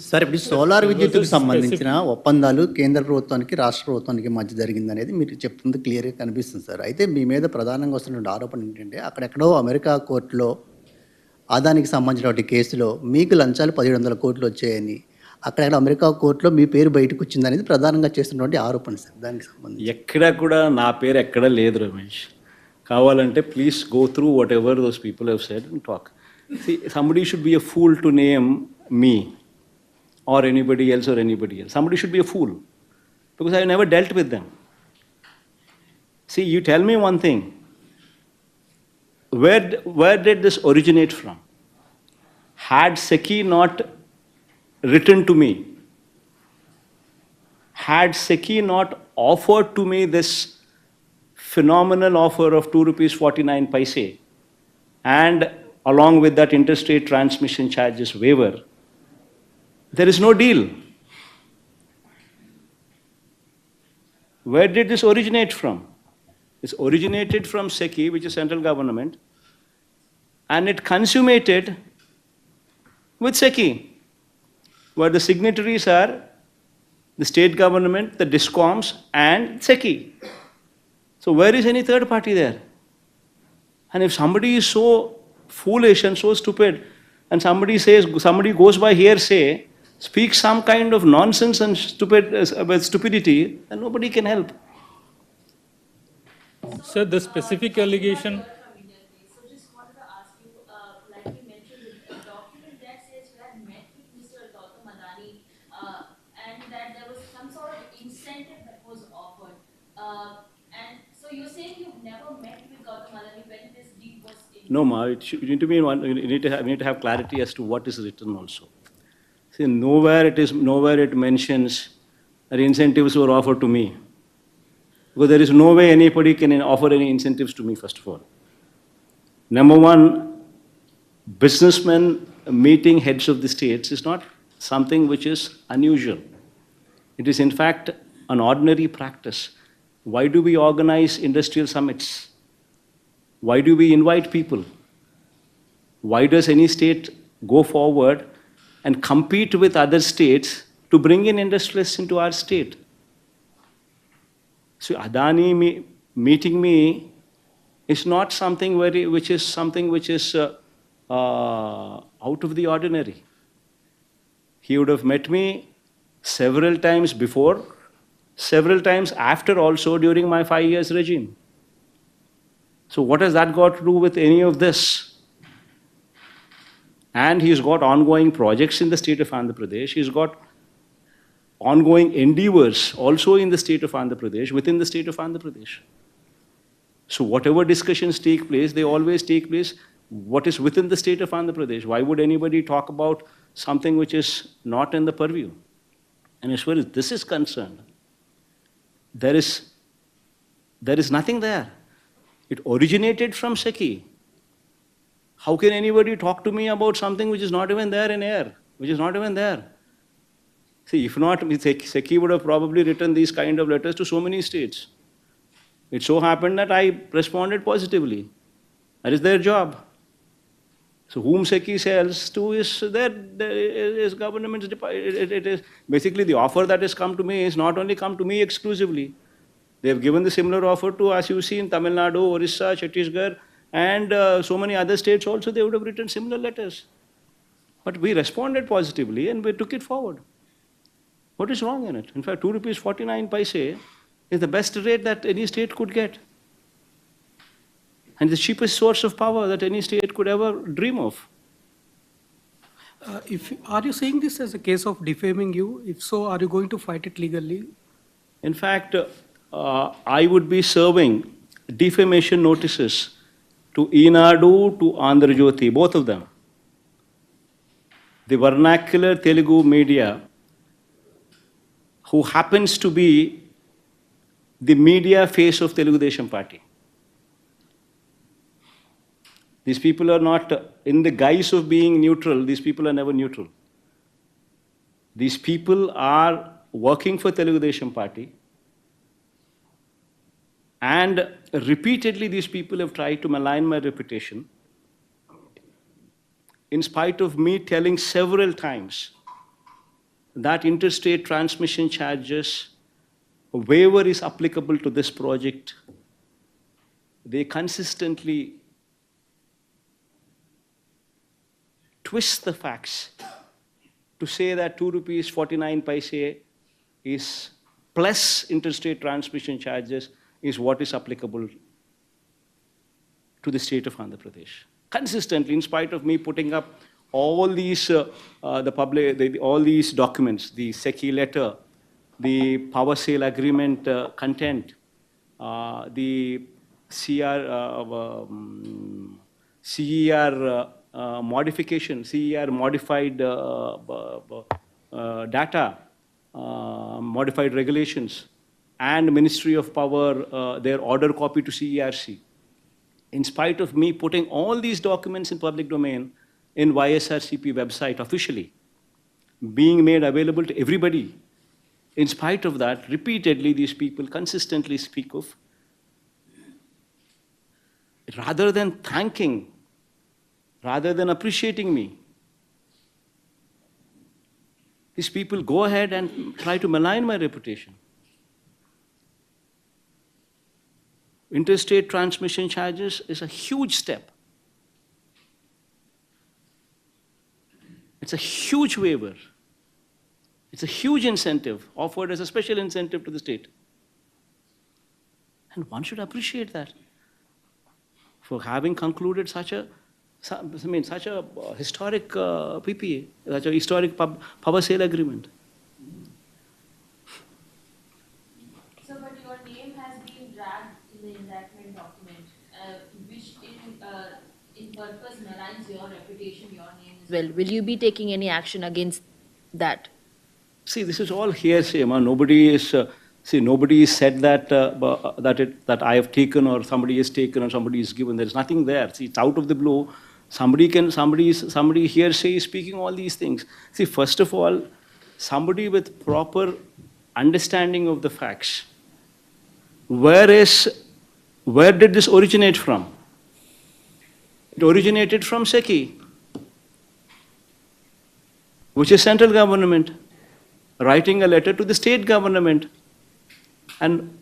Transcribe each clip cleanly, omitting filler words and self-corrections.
Sir ఇప్పుడు solar విద్యుత్తుకు సంబంధించిన ఒప్పందాలు కేంద్ర ప్రభుత్వానికి రాష్ట్ర ప్రభుత్వానికి మధ్య జరిగిందనేది మీరు చెప్తుంది క్లియర్గా కనిపిస్తుంది సార్. అయితే మీ మీద ప్రధానంగా వస్తున్న ఆరోపణ ఏంటంటే అక్కడెక్కడో అమెరికా కోర్టులో ఆదానికి సంబంధించినటువంటి కేసులో మీకు లంచాలు 1700 కోట్లు వచ్చాయని, అక్కడెక్కడ అమెరికా కోర్టులో మీ పేరు బయటకు వచ్చిందనేది ప్రధానంగా చేస్తున్నటువంటి ఆరోపణ సార్. దానికి సంబంధించి ఎక్కడ కూడా నా పేరు ఎక్కడ లేదు రమేష్. కావాలంటే please go through what ever those people have said and talk. Somebody should be a fool to name me or anybody else. Somebody should be a fool because I never dealt with them. See, you tell me one thing. Where did this originate from? Had Seki not written to me, had Seki not offered to me this phenomenal offer of 2 rupees 49 paise and along with that interstate transmission charges waiver, there is no deal. Where did this originate from? It's originated from SECI, which is central government, and it consummated with SECI, where the signatories are the state government, the DISCOMs, and SECI. So where is any third party there? And if somebody is so foolish and so stupid, and somebody goes by hearsay, speaks some kind of nonsense and stupidity, then nobody can help. Sir, the specific allegation. So just wanted to ask you, like you mentioned, the document that says you had met with Mr. Gautam Adani, and that there was some sort of incentive that was offered. And so you're saying you've never met with Gautam Adani when this deal was in? No, Ma, you need to have clarity as to what is written also. See, nowhere it mentions that incentives were offered to me. Because there is no way anybody can offer any incentives to me, first of all. Number one, businessmen meeting heads of the states is not something which is unusual. It is in fact an ordinary practice. Why do we organize industrial summits? Why do we invite people? Why does any state go forward and compete with other states to bring in industrialists into our state? So Adani meeting me is not something which is out of the ordinary. He would have met me several times before, several times after also during my 5 years regime. So what has that got to do with any of this? And he's got ongoing projects in the state of Andhra Pradesh. He's got ongoing endeavors also in the state of Andhra Pradesh, within the state of Andhra Pradesh. So whatever discussions take place, they always take place what is within the state of Andhra Pradesh. Why would anybody talk about something which is not in the purview? And as far as this is concerned, there is nothing there. It originated from SECI. How can anybody talk to me about something which is not even there in air, which is not even there? See, if not, SECI would have probably written these kind of letters to so many states. It so happened that I responded positively. That is their job. So whom SECI sells to is government's department. It is basically the offer that has come to me is not only come to me exclusively. They have given the similar offer to, as you see, in Tamil Nadu, Orissa, Chhattisgarh, and so many other states also. They would have written similar letters. But we responded positively and we took it forward. What is wrong in it? In fact, 2 rupees 49 paise is the best rate that any state could get. And the cheapest source of power that any state could ever dream of. Are you saying this as a case of defaming you? If so, are you going to fight it legally? In fact, I would be serving defamation notices to Enadu, to Andhra Jyoti, both of them. The vernacular Telugu media, who happens to be the media face of Telugu Desam Party. These people are not, in the guise of being neutral, these people are never neutral. These people are working for Telugu Desam Party, and repeatedly these people have tried to malign my reputation, in spite of me telling several times that interstate transmission charges waiver is applicable to this project, they consistently twist the facts to say that 2 rupees 49 paise is plus interstate transmission charges is what is applicable to the state of Andhra Pradesh. Consistently, in spite of me putting up all these, all these documents, the SECI letter, the power sale agreement content, the CER modification, CER modified data, modified regulations, and Ministry of Power, their order copy to CERC. In spite of me putting all these documents in public domain in YSRCP website officially, being made available to everybody, in spite of that, repeatedly these people consistently speak of, rather than thanking, rather than appreciating me, these people go ahead and try to malign my reputation. Interstate transmission charges is a huge step. It's a huge waiver. It's a huge incentive offered as a special incentive to the state. And one should appreciate that for having concluded such a historic PPA, such a historic power sale agreement. So, but your name has been dragged in the indictment document, which in purpose maligns your reputation, your name as well. Will you be taking any action against that? See, this is all hearsay. Nobody is said that that I have taken or somebody has taken or somebody is given. There is nothing there. See, it's out of the blue. Somebody hearsay is speaking all these things. See, first of all, somebody with proper understanding of the facts. Where did this originate from? It originated from SECI, which is central government, writing a letter to the state government. And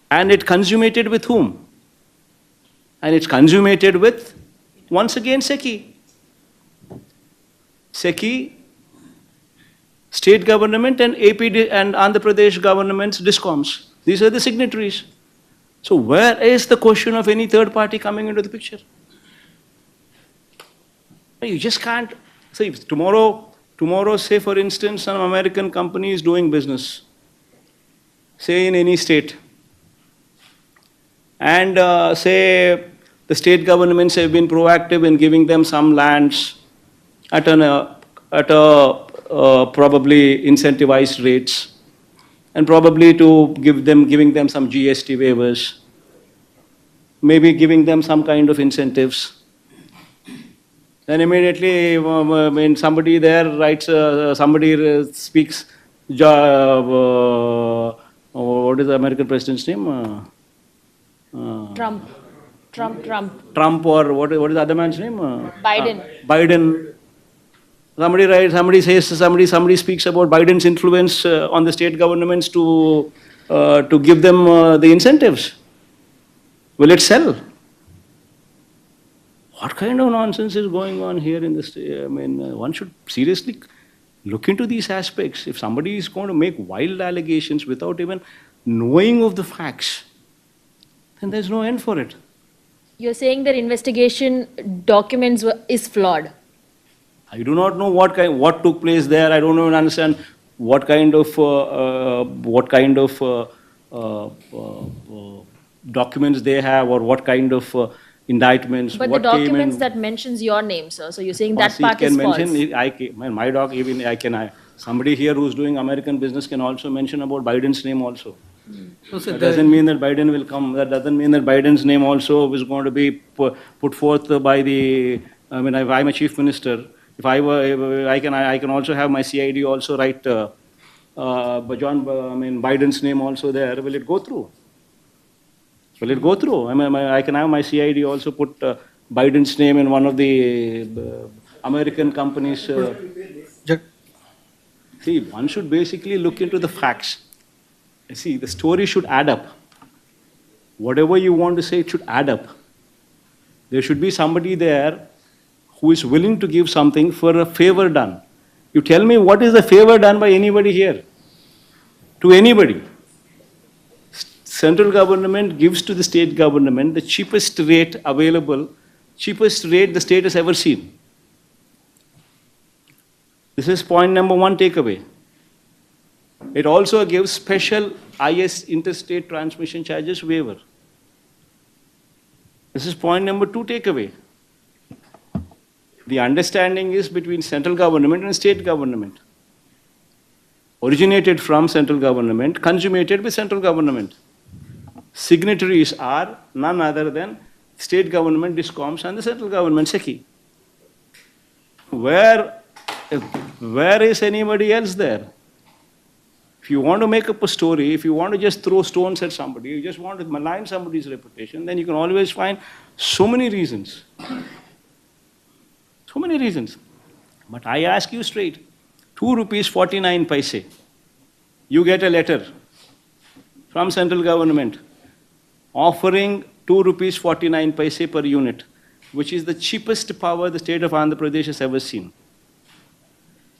it consummated with whom? And it's consummated with, once again, SECI. SECI, state government, and AP and Andhra Pradesh government's DISCOMs. These are the signatories. So where is the question of any third party coming into the picture? You just can't. See, tomorrow, say for instance, some American company is doing business, say in any state, and say the state governments have been proactive in giving them some lands at probably incentivized rates, and probably to giving them some GST waivers, maybe giving them some kind of incentives. Then immediately, when somebody there writes, somebody speaks, what is the American president's name? Trump, or what is the other man's name? Biden. Biden. Somebody writes, somebody speaks about Biden's influence on the state governments to give them the incentives. Will it sell? What kind of nonsense is going on here in this? One should seriously look into these aspects. If somebody is going to make wild allegations without even knowing of the facts, then there's no end for it. You're saying that investigation documents is flawed. I do not know what took place there. I don't even understand what kind of documents they have or what kind of indictments. But what the documents that mentions your name, sir. So you're saying that part is false. Somebody here who's doing American business can also mention about Biden's name also. That doesn't mean that Biden will come. That doesn't mean that Biden's name also is going to be put forth by the. If I'm a chief minister, if I were, I can also have my CID also write Biden's name also there. Will it go through? Will it go through? I can have my CID also put Biden's name in one of the American companies. See, one should basically look into the facts. See, the story should add up. Whatever you want to say, it should add up. There should be somebody there who is willing to give something for a favor done. You tell me what is the favor done by anybody here? To anybody. Central government gives to the state government the cheapest rate available, cheapest rate the state has ever seen. This is point number one takeaway. It also gives special IS interstate transmission charges waiver. This is point number two takeaway. The understanding is between central government and state government. Originated from central government, consummated with central government. Signatories are none other than state government, DISCOMs, and the central government, SECI. Where is anybody else there? If you want to make up a story, if you want to just throw stones at somebody, you just want to malign somebody's reputation, then you can always find so many reasons. So many reasons. But I ask you straight, 2 rupees 49 paise. You get a letter from central government offering 2 rupees 49 paise per unit, which is the cheapest power the state of Andhra Pradesh has ever seen,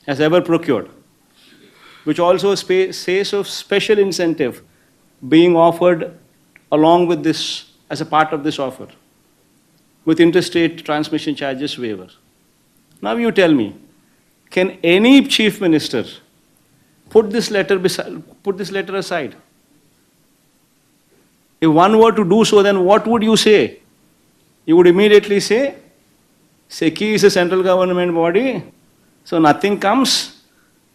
has ever procured, which also says of special incentive being offered along with this, as a part of this offer, with interstate transmission charges waiver. Now you tell me, can any chief minister put this letter aside? If one were to do so, then what would you say? You would immediately say, SECI is a central government body, so nothing comes.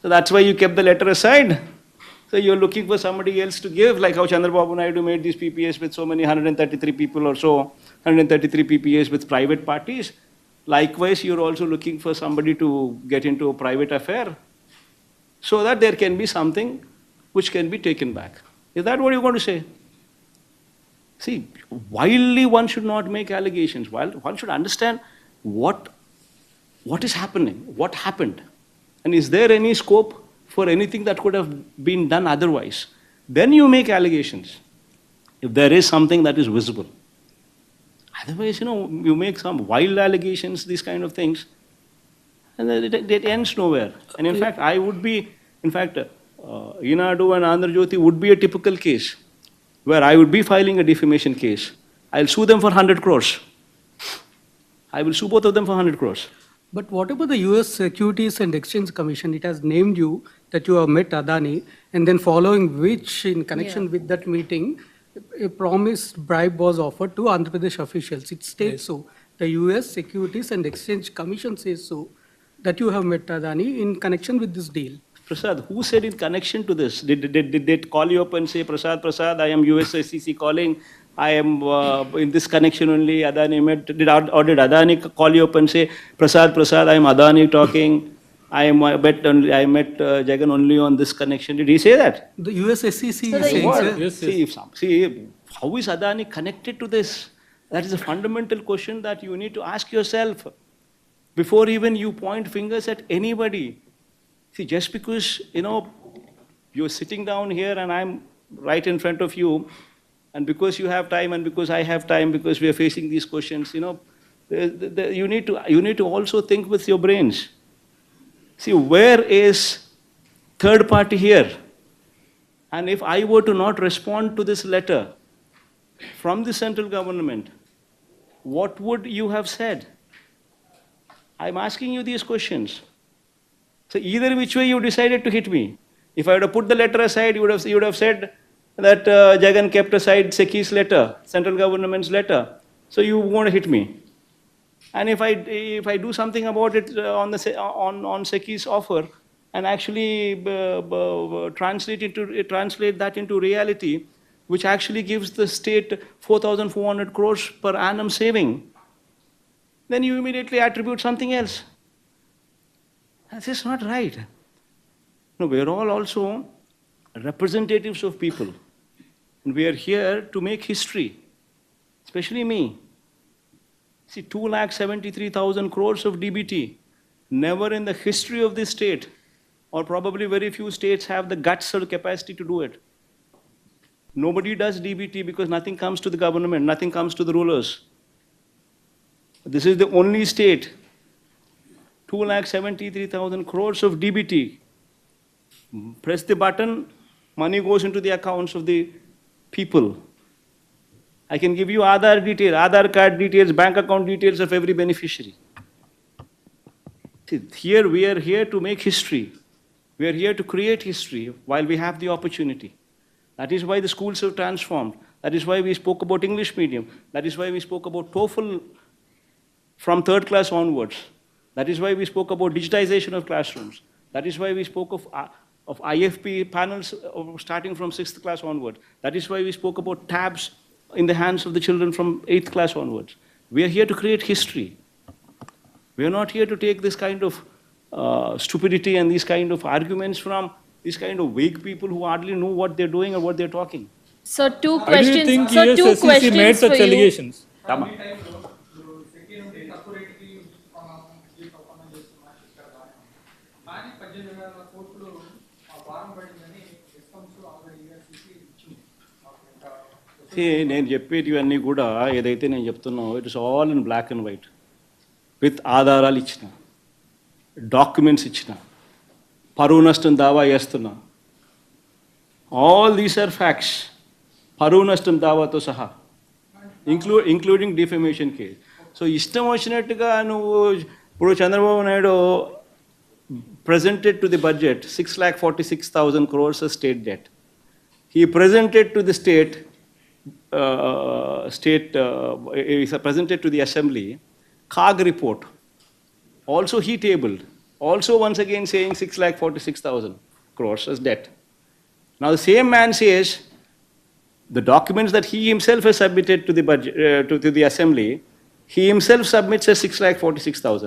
So that's why you kept the letter aside. So you're looking for somebody else to give, like how Chandrababu Naidu made these PPAs with so many 133 people or so, 133 PPAs with private parties. Likewise, you're also looking for somebody to get into a private affair so that there can be something which can be taken back. Is that what you're going to say? See, wildly one should not make allegations. One should understand what is happening, what happened. And is there any scope for anything that could have been done otherwise? Then you make allegations, if there is something that is visible. Otherwise, you make some wild allegations, these kind of things, and it ends nowhere. And in fact, Inadu and Andhra Jyoti would be a typical case where I would be filing a defamation case. I'll sue them for 100 crores. I will sue both of them for 100 crores. But what about the US Securities and Exchange Commission? It has named you that you have met Adani, and then following which, in connection with that meeting, a promised bribe was offered to Andhra Pradesh officials. It states so. The US Securities and Exchange Commission says so, that you have met Adani in connection with this deal. Prasad, who said in connection to this? Did they call you up and say, Prasad, I am USSCC calling, I am in this connection only, Adani met, did Adani call you up and say, Prasad, I am Adani talking, I met Jagan only on this connection. Did he say that? The USSCC is saying, What? sir. Yes, See, how is Adani connected to this? That is a fundamental question that you need to ask yourself before even you point fingers at anybody. See, just because, you're sitting down here and I'm right in front of you, and because you have time and because I have time, because we are facing these questions, you need to also think with your brains. See, where is third party here? And if I were to not respond to this letter from the central government, what would you have said? I'm asking you these questions. So either which way you decided to hit me. If I would have put the letter aside, you would have said that Jagan kept aside SECI's letter, central government's letter. So you want to hit me. And if I do something about it on SECI's offer and actually translate that into reality, which actually gives the state 4,400 crores per annum saving, then you immediately attribute something else. This is not right. No, we are all also representatives of people. And we are here to make history, especially me. See, 2,73,000 crores of DBT. Never in the history of this state or probably very few states have the guts or the capacity to do it. Nobody does DBT because nothing comes to the government, nothing comes to the rulers. This is the only state, 2,73,000 crores of DBT. Press the button, money goes into the accounts of the people. I can give you Aadhaar card details, bank account details of every beneficiary. See, here we are here to make history. We are here to create history while we have the opportunity. That is why the schools have transformed. That is why we spoke about English medium. That is why we spoke about TOEFL from third class onwards. That is why we spoke about digitization of classrooms. That is why we spoke of IFP panels starting from 6th class onwards. That is why we spoke about tabs in the hands of the children from 8th class onwards. We are here to create history. We are not here to take this kind of stupidity and these kind of arguments from these kind of vague people who hardly know what they're doing or what they're talking. So two Why do you think questions. So two USSCC made questions such for you. allegations? Tama. నేను చెప్పేటివన్నీ కూడా ఏదైతే నేను చెప్తున్నానో it is all in black and white with ఆధారాలు ఇచ్చిన documents ఇచ్చిన పరువు నష్టం దావా వేస్తున్నా ఆల్ దీస్ ఆర్ ఫ్యాక్ట్స్ పరువు నష్టం దావాతో సహా ఇంక్లూడింగ్ డిఫమేషన్ కేస్ సో ఇష్టం వచ్చినట్టుగా నువ్వు ఇప్పుడు Chandrababu Naidu presented to the budget 6,46,000 crores of state debt. He presented to the presented to the assembly CAG report. Also he tabled. Also once again saying 6,46,000 crores as debt. Now the same man says the documents that he himself has submitted to the budget to the assembly, he himself submits as 6,46,000,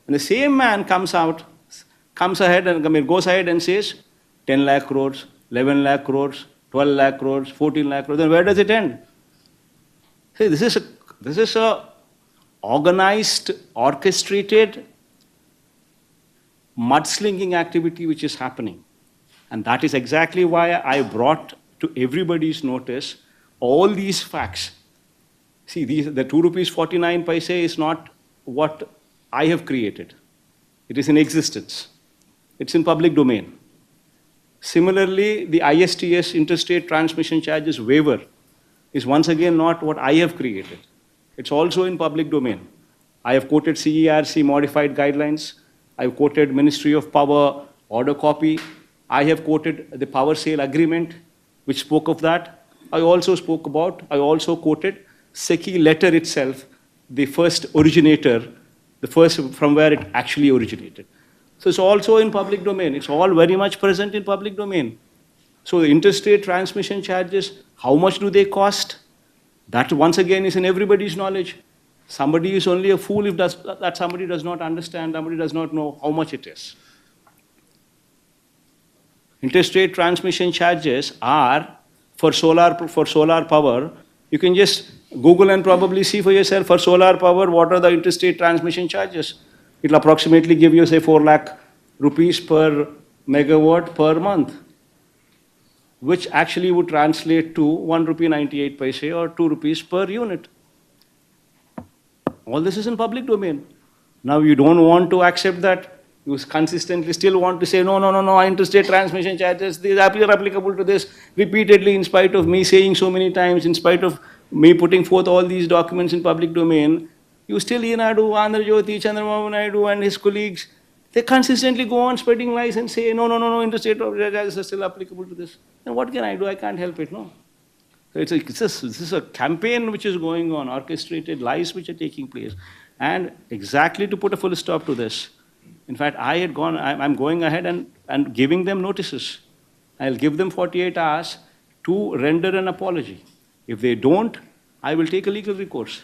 and the same man comes ahead and goes ahead and says 10 lakh crores, 11 lakh crores, 12 lakh crores, 14 lakh crores. Then where does it end? See, this is a organized, orchestrated mudslinging activity which is happening. And that is exactly why I brought to everybody's notice all these facts. See, the 2 rupees 49 paise is not what I have created. It is in existence. It's in public domain. Similarly, the ISTS interstate transmission charges waiver is once again not what I have created. It's also in public domain. I have quoted CERC modified guidelines. I have quoted Ministry of Power order copy. I have quoted the power sale agreement which spoke of that. I also quoted SECI letter itself, the first originator, the first from where it actually originated. So it's also in public domain. It's all very much present in public domain. So the interstate transmission charges, how much do they cost? That once again is in everybody's knowledge. Somebody is only a fool if that somebody does not understand, somebody does not know how much it is. Interstate transmission charges are for solar power. You can just Google and probably see for yourself for solar power what are the interstate transmission charges. It will approximately give you, say, 4 lakh rupees per megawatt per month, which actually would translate to 1 rupee 98 paise or 2 rupees per unit. All this is in public domain. Now you don't want to accept that. You consistently still want to say, no, interstate transmission charges, these are applicable to this repeatedly in spite of me saying so many times, in spite of me putting forth all these documents in public domain. You still, Yenadu, Andhra Jyoti, Chandrababu Naidu and his colleagues, they consistently go on spreading lies and say, no, interstate charges are still applicable to this. Then what can I do? I can't help it, no. So this is a campaign which is going on, orchestrated lies which are taking place. And exactly to put a full stop to this, in fact, I'm going ahead and giving them notices. I'll give them 48 hours to render an apology. If they don't, I will take a legal recourse.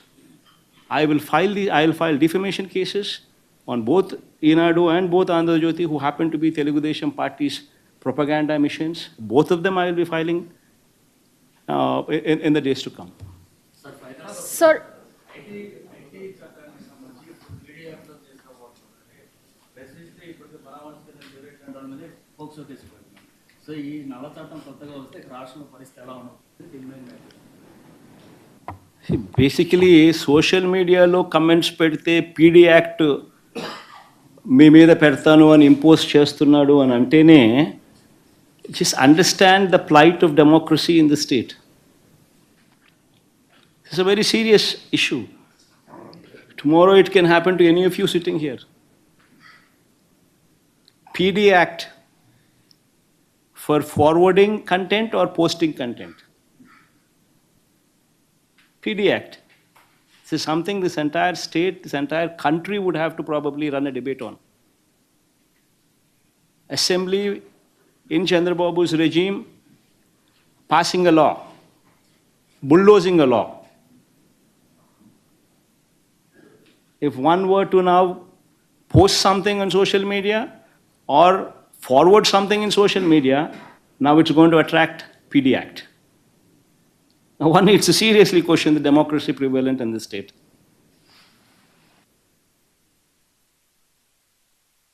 I will file defamation cases on both Enadu and both Andhra Jyoti who happen to be Telugu Desam party's propaganda missions. Both of them I will be filing in the days to come. Sir, వాళ్ళ మీద POCSO case పెడుతున్నారు. So ఈ నల్ల చట్టం కొత్తగా వస్తే రాష్ట్రంలో పరిస్థితి ఎలా ఉండదు? బేసికలీ సోషల్ మీడియాలో కమెంట్స్ పెడితే పీడీ యాక్ట్ మీ మీద పెడతాను అని ఇంపోజ్ చేస్తున్నాడు అని అంటేనే just understand the plight of democracy in the state. It's a very serious issue. Tomorrow it can happen to any of you sitting here. PD Act for forwarding content or posting content. PD Act. This is something this entire state, this entire country would have to probably run a debate on. Assembly in Chandrababu's regime passing a law, bulldozing a law. If one were to now post something on social media or forward something in social media, now it's going to attract PD Act. Now one needs to seriously question the democracy prevalent in the state.